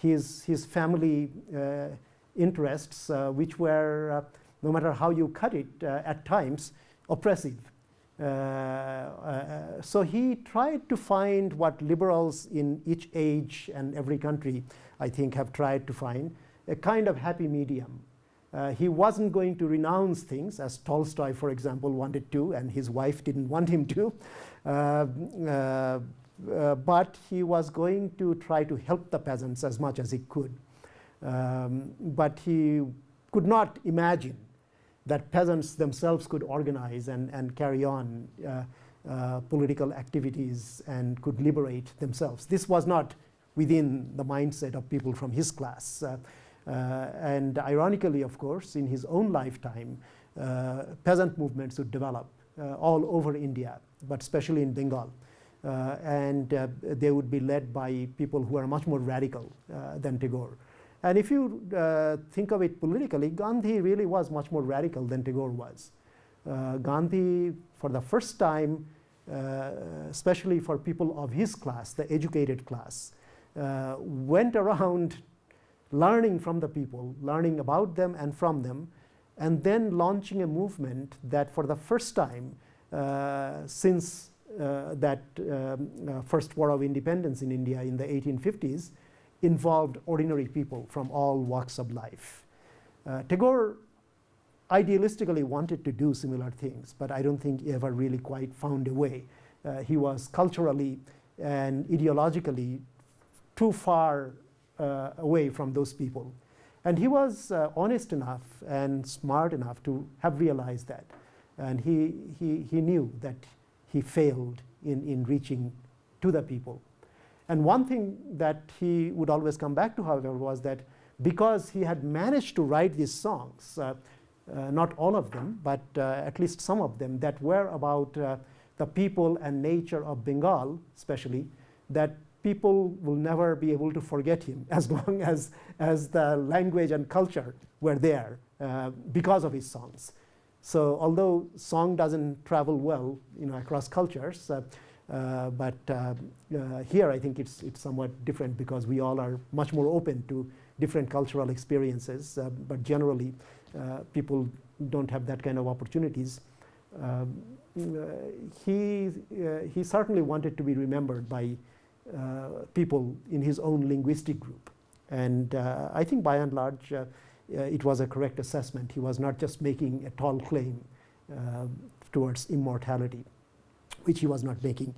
his family interests, which were, no matter how you cut it, at times oppressive. So he tried to find what liberals in each age and every country, I think, have tried to find, a kind of happy medium. He wasn't going to renounce things, as Tolstoy, for example, wanted to, and his wife didn't want him to. But he was going to try to help the peasants as much as he could. But he could not imagine that peasants themselves could organize and carry on political activities and could liberate themselves. This was not within the mindset of people from his class. And ironically, of course, in his own lifetime, peasant movements would develop all over India, but especially in Bengal. And they would be led by people who are much more radical than Tagore. And if you think of it politically, Gandhi really was much more radical than Tagore was. Gandhi, for the first time, especially for people of his class, the educated class, went around learning from the people, learning about them and from them, and then launching a movement that for the first time since that first war of independence in India in the 1850s involved ordinary people from all walks of life. Tagore idealistically wanted to do similar things, but I don't think he ever really quite found a way. He was culturally and ideologically too far away from those people. And he was honest enough and smart enough to have realized that. And he knew that he failed in reaching to the people. And one thing that he would always come back to, however, was that because he had managed to write these songs, not all of them, but at least some of them that were about the people and nature of Bengal, especially, that people will never be able to forget him as long as the language and culture were there because of his songs. So although song doesn't travel well, across cultures, but here I think it's somewhat different because we all are much more open to different cultural experiences, but generally people don't have that kind of opportunities. He certainly wanted to be remembered by people in his own linguistic group. And I think by and large, it was a correct assessment. He was not just making a tall claim towards immortality, which he was not making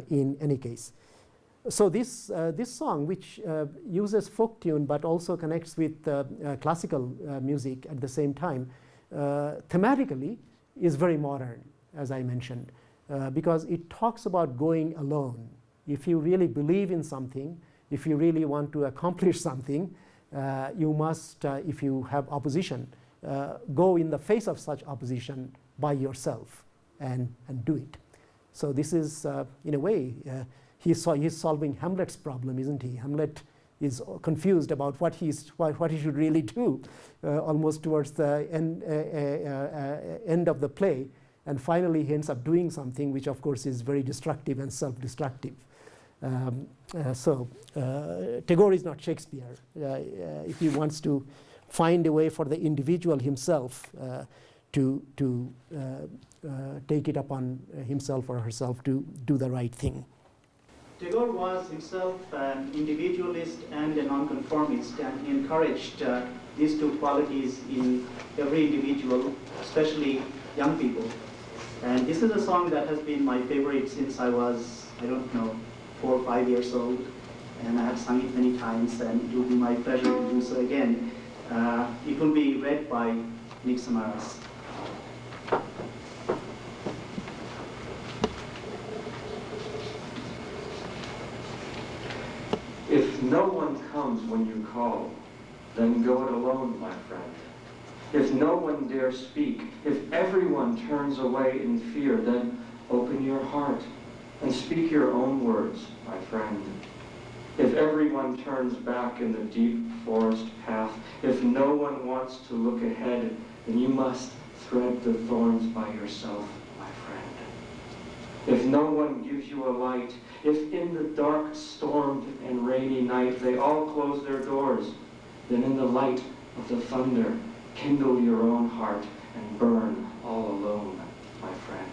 in any case. So this song, which uses folk tune but also connects with classical music at the same time, thematically is very modern, as I mentioned, because it talks about going alone. If you really believe in something, if you really want to accomplish something, you must, if you have opposition, go in the face of such opposition by yourself and do it. So this is, in a way, he's solving Hamlet's problem, isn't he? Hamlet is confused about what he should really do, almost towards the end of the play, and finally he ends up doing something which, of course, is very destructive and self-destructive. So Tagore is not Shakespeare. If he wants to find a way for the individual himself to take it upon himself or herself to do the right thing. Tagore was himself an individualist and a nonconformist, and he encouraged these two qualities in every individual, especially young people. And this is a song that has been my favorite since I was, 4 or 5 years old, and I have sung it many times, and it will be my pleasure to do so again. It will be read by Nick Samaras. If no one comes when you call, then go it alone, my friend. If no one dare speak, if everyone turns away in fear, then open your heart and speak your own words, my friend. If everyone turns back in the deep forest path, if no one wants to look ahead, then you must thread the thorns by yourself, my friend. If no one gives you a light, if in the dark, stormed, and rainy night they all close their doors, then in the light of the thunder, kindle your own heart and burn all alone, my friend.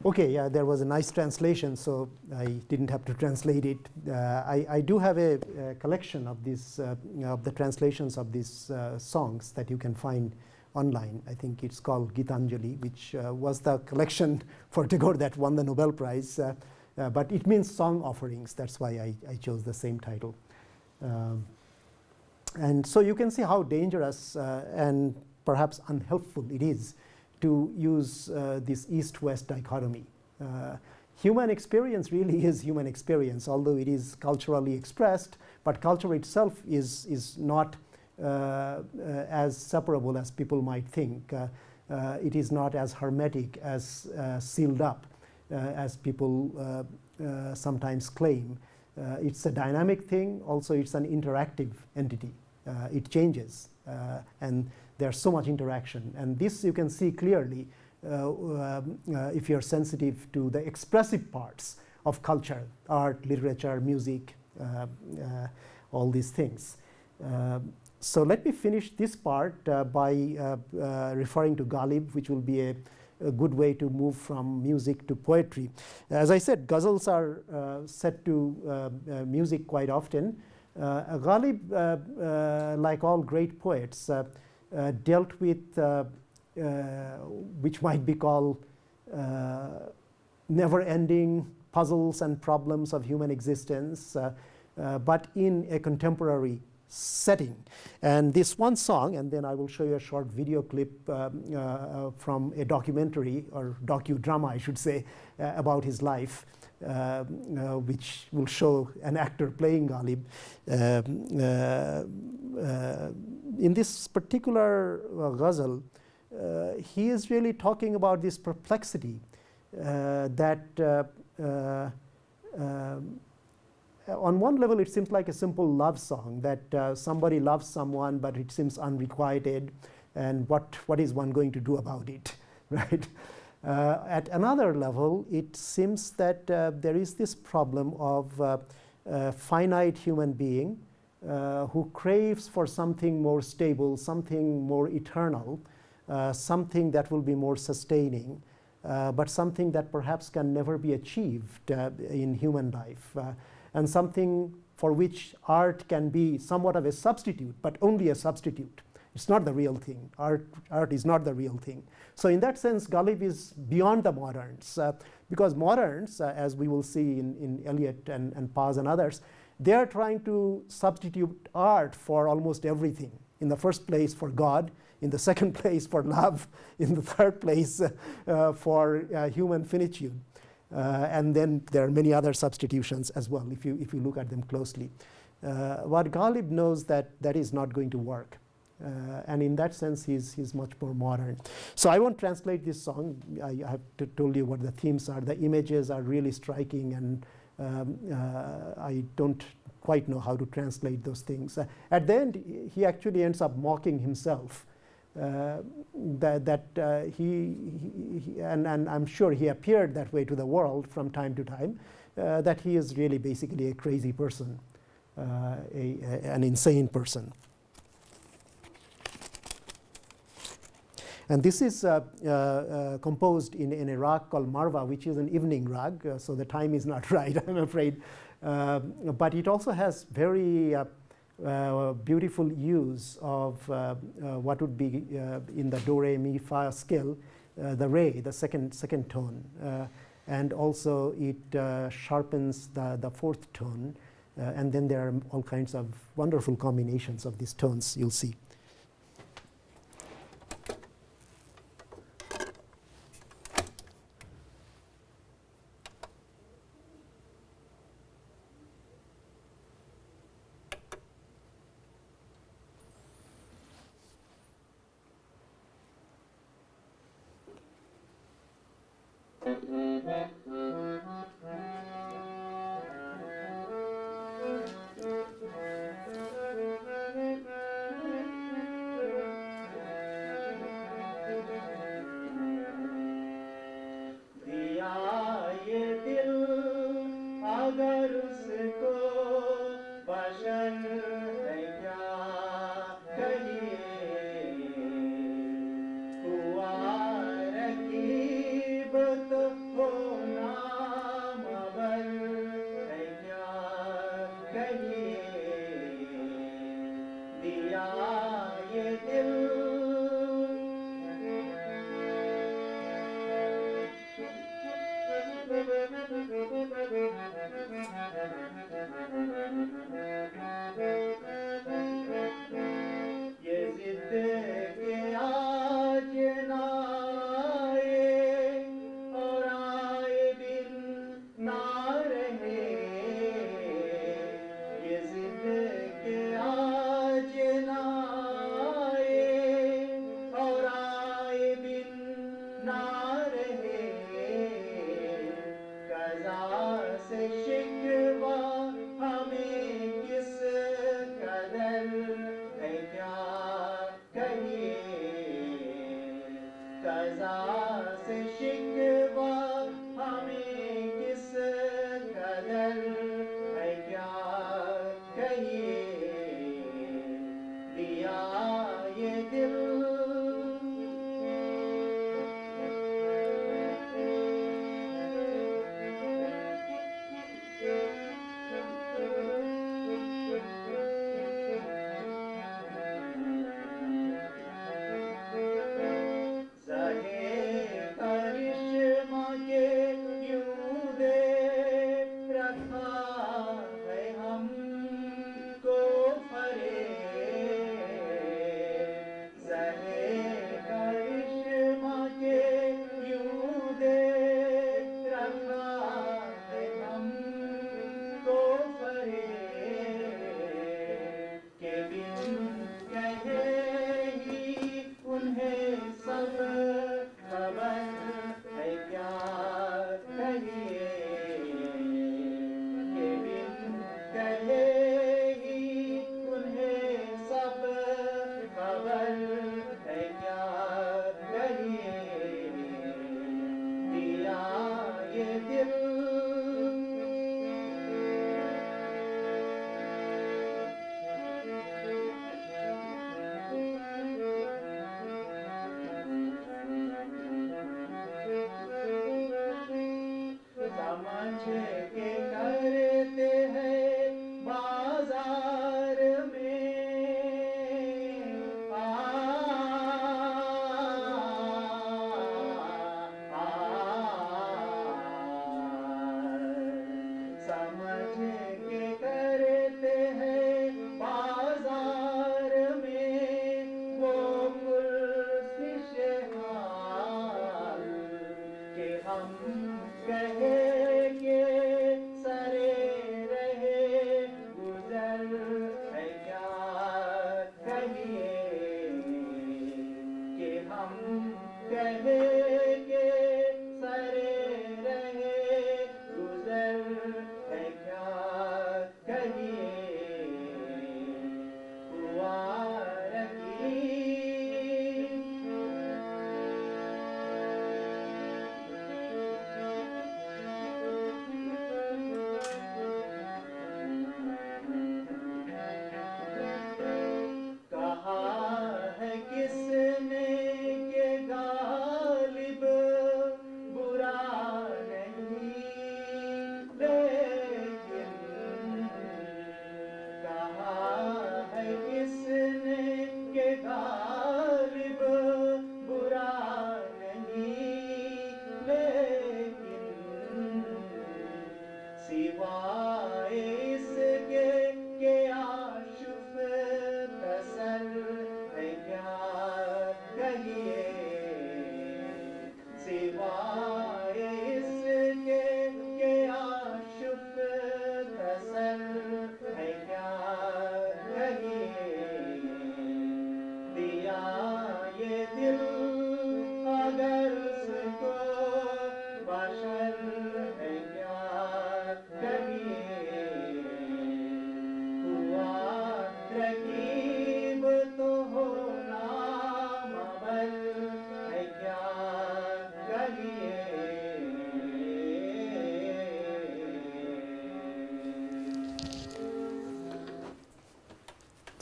Okay, yeah, there was a nice translation, so I didn't have to translate it. I do have a collection of these, of the translations of these songs that you can find online. I think it's called Gitanjali, which was the collection for Tagore that won the Nobel Prize. But it means song offerings. That's why I chose the same title. And so you can see how dangerous and perhaps unhelpful it is to use this East-West dichotomy. Human experience really is human experience, although it is culturally expressed, but culture itself is not as separable as people might think. It is not as hermetic, as sealed up as people sometimes claim. It's a dynamic thing, also it's an interactive entity. It changes, and there's so much interaction. And this you can see clearly if you're sensitive to the expressive parts of culture, art, literature, music, all these things. So let me finish this part by referring to Ghalib, which will be a good way to move from music to poetry. As I said, ghazals are set to music quite often. Ghalib, like all great poets, dealt with which might be called never-ending puzzles and problems of human existence, but in a contemporary setting. And this one song, and then I will show you a short video clip from a documentary, or docudrama I should say, about his life, which will show an actor playing Ghalib. In this particular ghazal, he is really talking about this perplexity that on one level it seems like a simple love song, that somebody loves someone but it seems unrequited, and what is one going to do about it, right? At another level, it seems that there is this problem of a finite human being who craves for something more stable, something more eternal, something that will be more sustaining, but something that perhaps can never be achieved in human life, and something for which art can be somewhat of a substitute, but only a substitute. It's not the real thing. Art is not the real thing. So in that sense, Ghalib is beyond the moderns, because moderns, as we will see in Eliot and Paz and others, they are trying to substitute art for almost everything. In the first place, for God. In the second place, for love. In the third place, for human finitude. And then there are many other substitutions as well, if you look at them closely. But Ghalib knows that that is not going to work. And in that sense, he's much more modern. So I won't translate this song. I have told you what the themes are. The images are really striking, and I don't quite know how to translate those things. At the end, he actually ends up mocking himself. And I'm sure he appeared that way to the world from time to time, that he is really basically a crazy person, an insane person. And this is composed in a rag called Marwa, which is an evening rag, so the time is not right, I'm afraid. But it also has very beautiful use of what would be in the do, re, mi, fa scale, the re, the second tone. And also it sharpens the fourth tone. And then there are all kinds of wonderful combinations of these tones, you'll see.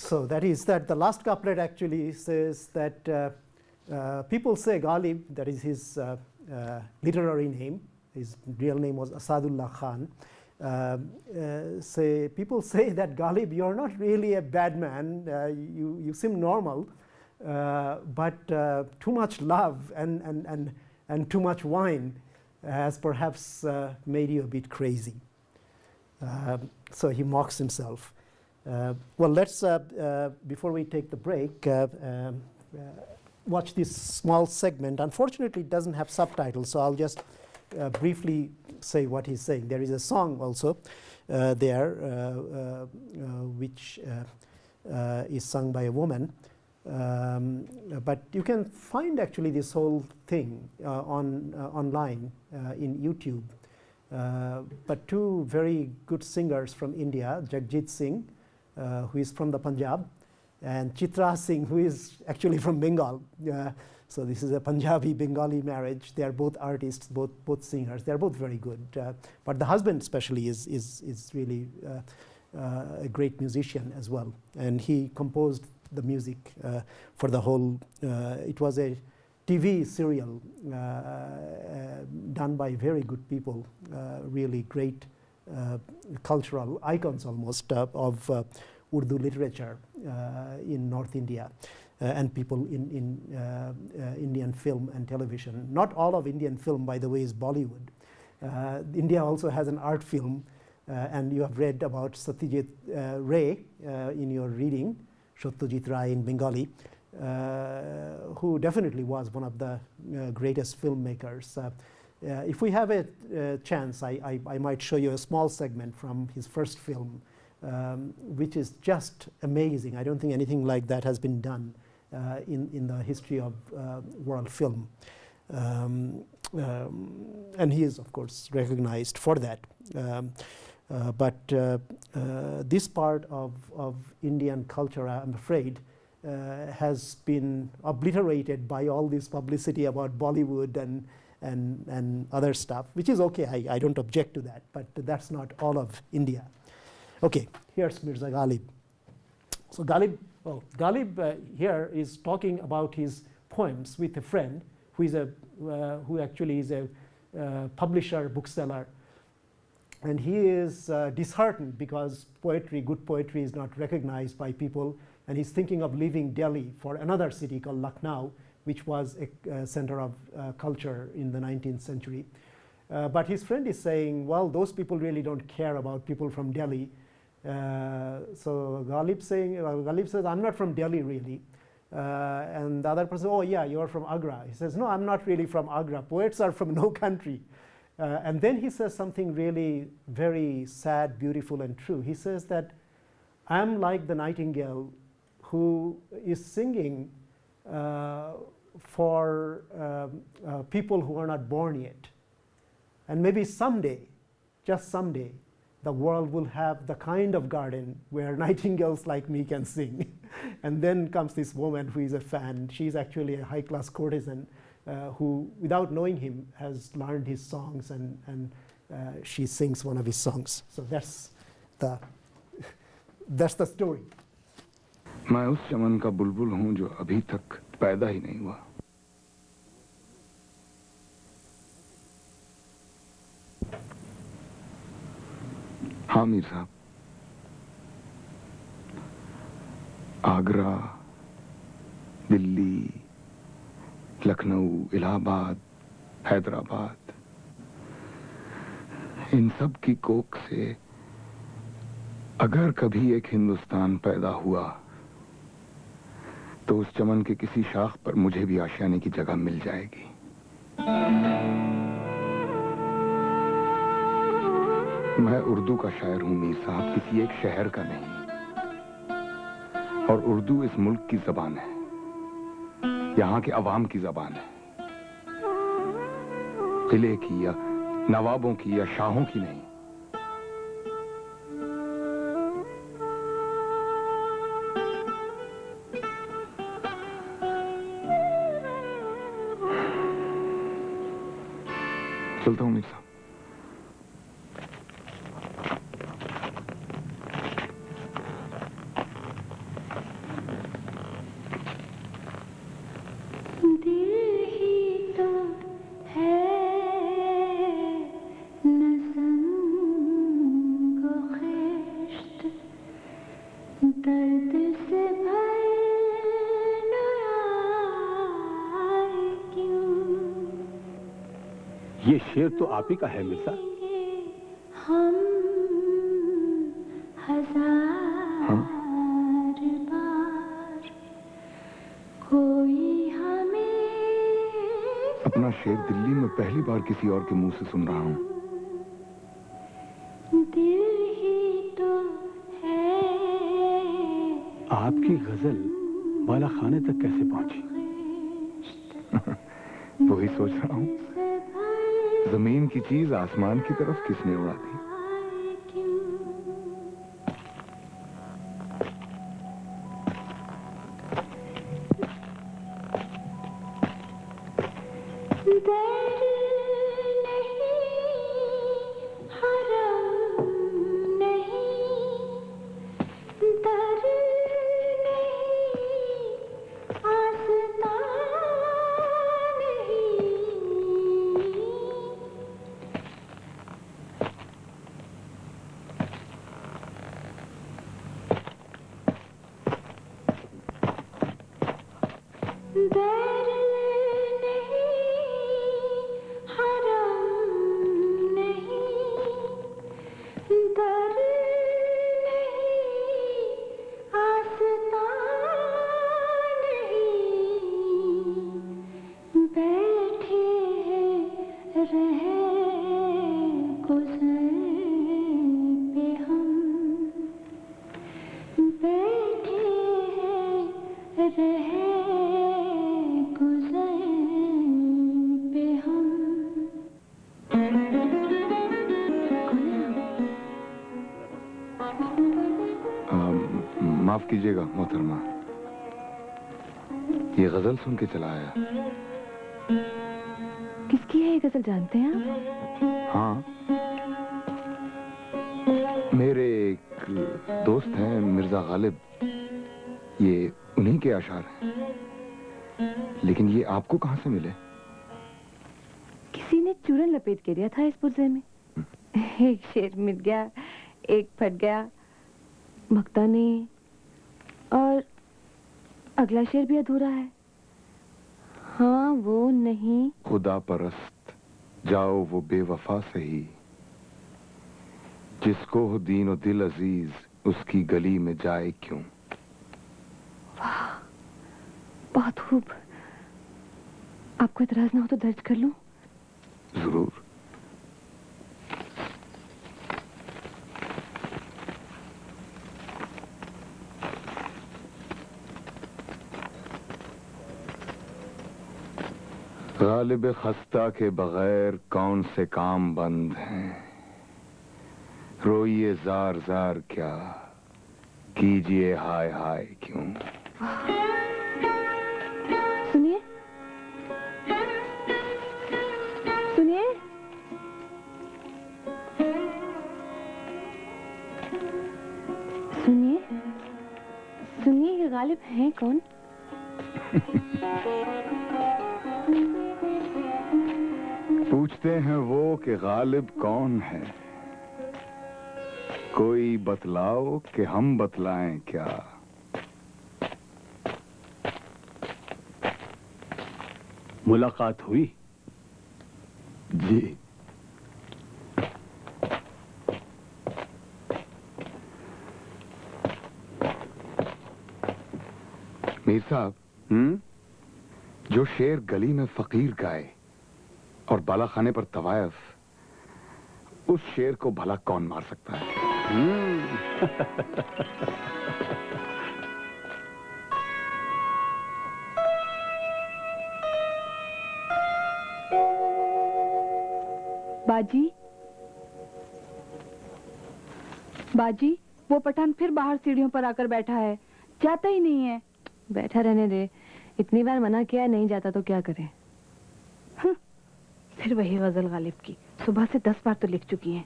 So that is that the last couplet actually says that people say Ghalib, that is his literary name, his real name was Asadullah Khan. People say that Ghalib, you're not really a bad man, you seem normal, but too much love and too much wine has perhaps made you a bit crazy. So he mocks himself. Well, let's, before we take the break, watch this small segment. Unfortunately, it doesn't have subtitles, so I'll just briefly say what he's saying. There is a song also there, which is sung by a woman. But you can find actually this whole thing online in YouTube. But two very good singers from India, Jagjit Singh, who is from the Punjab, and Chitra Singh, who is actually from Bengal. So this is a Punjabi-Bengali marriage. They are both artists, both singers. They are both very good. But the husband especially is really a great musician as well. And he composed the music for the whole, it was a TV serial done by very good people, really great cultural icons almost of Urdu literature in North India and people in Indian film and television. Not all of Indian film, by the way, is Bollywood. India also has an art film, and you have read about Satyajit Ray in your reading, Satyajit Ray in Bengali, who definitely was one of the greatest filmmakers. If we have a chance, I might show you a small segment from his first film, which is just amazing. I don't think anything like that has been done in the history of world film. And he is, of course, recognized for that. But this part of Indian culture, I'm afraid, has been obliterated by all this publicity about Bollywood and other stuff, which is okay. I don't object to that, but that's not all of India. Okay, here's Mirza Ghalib. So Ghalib here is talking about his poems with a friend who actually is a publisher, bookseller. And he is disheartened because good poetry is not recognized by people, and he's thinking of leaving Delhi for another city called Lucknow, which was a center of culture in the 19th century. But his friend is saying, well, those people really don't care about people from Delhi. So Ghalib says, I'm not from Delhi really. And the other person, oh yeah, you're from Agra. He says, no, I'm not really from Agra. Poets are from no country. And then he says something really very sad, beautiful, and true. He says that I'm like the nightingale who is singing for people who are not born yet. And maybe someday, just someday, the world will have the kind of garden where nightingales like me can sing. And then comes this woman who is a fan. She's actually a high-class courtesan who, without knowing him, has learned his songs, and she sings one of his songs. So that's the story. मैं उस चमन का बुलबुल हूँ जो अभी तक पैदा ही नहीं हुआ। हाँ मीर साहब, आगरा, दिल्ली, लखनऊ, इलाहाबाद, हैदराबाद, इन सब की कोख से अगर कभी एक हिंदुस्तान पैदा हुआ तो उस चमन के किसी शाख पर मुझे भी आशियाने की जगह मिल जाएगी। मैं उर्दू का शायर हूं मीर साहब, किसी एक शहर का नहीं। और उर्दू इस मुल्क की जबान है, यहाँ के अवाम की जबान है, किले की या नवाबों की या शाहों की नहीं। चलता हूं मीर साहब। ये शेर तो आप ही का है मिर्जा। हम हजार बार कोई हमें अपना शेर दिल्ली में पहली बार किसी और के मुंह से सुन रहा हूं। दिल ही तो है। आपकी गजल वाला खाने तक कैसे पहुंची? वही सोच रहा हूं, जमीन की चीज आसमान की तरफ किसने उड़ा दी? माफ कीजिएगा मोहतरमा, ये गजल सुन के चला आया। किसकी है ये गजल, जानते हैं आप? हाँ, मेरे एक दोस्त हैं मिर्जा गालिब, ये उन्हीं के अशार हैं। लेकिन ये आपको कहां से मिले? किसी ने चूरन लपेट के दिया था इस पुर्जे में। एक शेर मिट गया, एक फट गया, मकता नहीं, और अगला शेर भी अधूरा है। हाँ वो नहीं, खुदा परस्त जाओ वो बेवफा से ही, जिसको हो दीन और दिल अजीज उसकी गली में जाए क्यों। वाह, बहुत खूब। आपको इतराज ना हो तो दर्ज कर लूं? जरूर। गालिब खस्ता के बगैर कौन से काम बंद हैं, रोइए जार जार क्या, कीजिए हाय हाय क्यों। सुनिए सुनिए, सुनिए सुनिए, ये गालिब हैं कौन? पूछते हैं वो कि गालिब कौन है, कोई बतलाओ कि हम बतलाएं क्या। मुलाकात हुई? जी, मीर साहब, जो शेर गली में फकीर गाए और बाला खाने पर तवायफ, उस शेर को भला कौन मार सकता है? बाजी, बाजी, वो पठान फिर बाहर सीढ़ियों पर आकर बैठा है, जाता ही नहीं है। बैठा रहने दे, इतनी बार मना किया, नहीं जाता तो क्या करें। फिर वही गजल गालिब की, सुबह से 10 बार तो लिख चुकी हैं।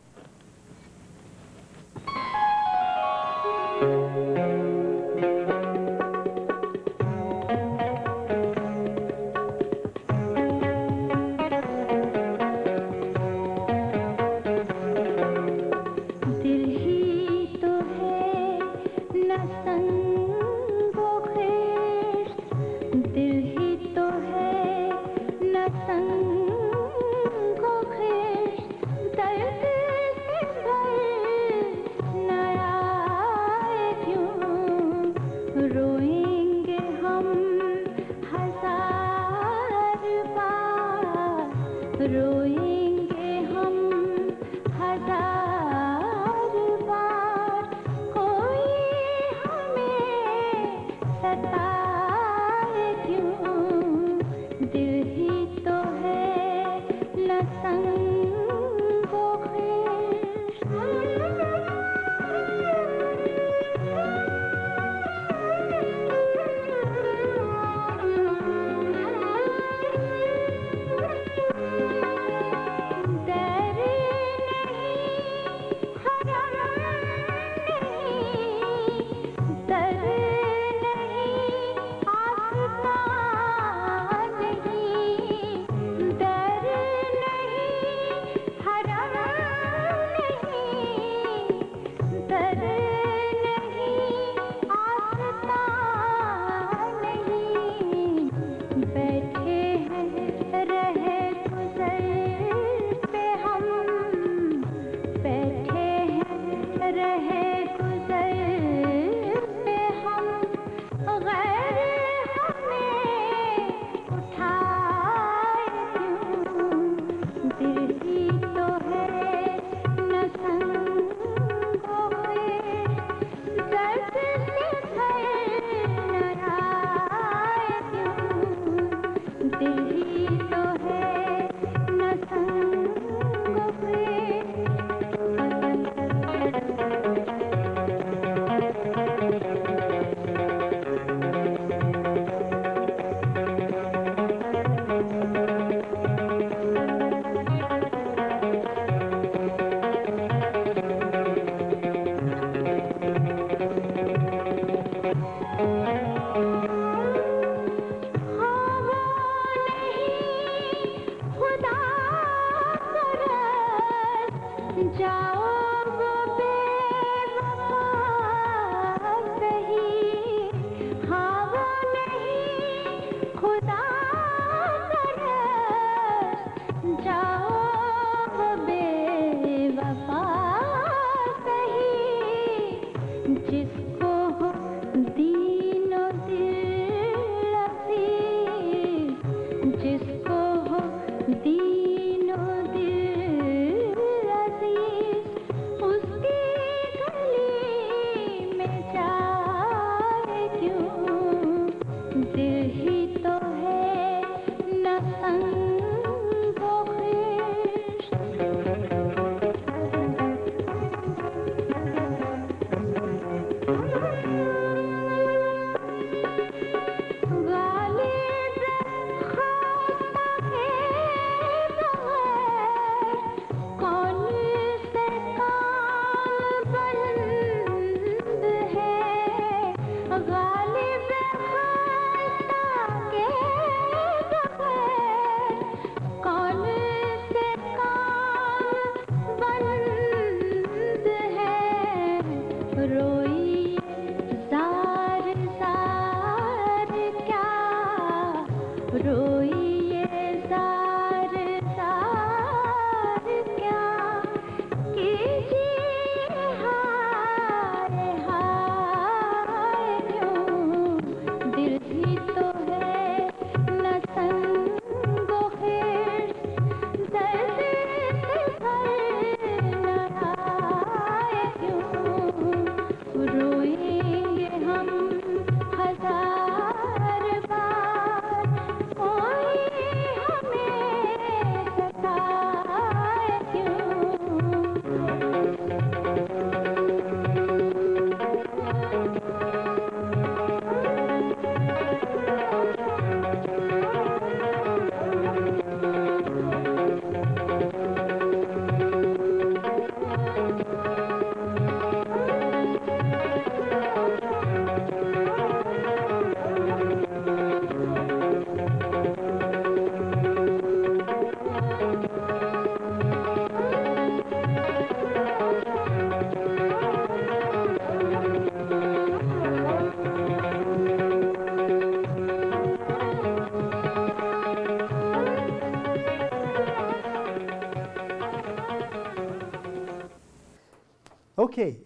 Okay,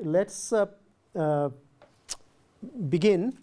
let's begin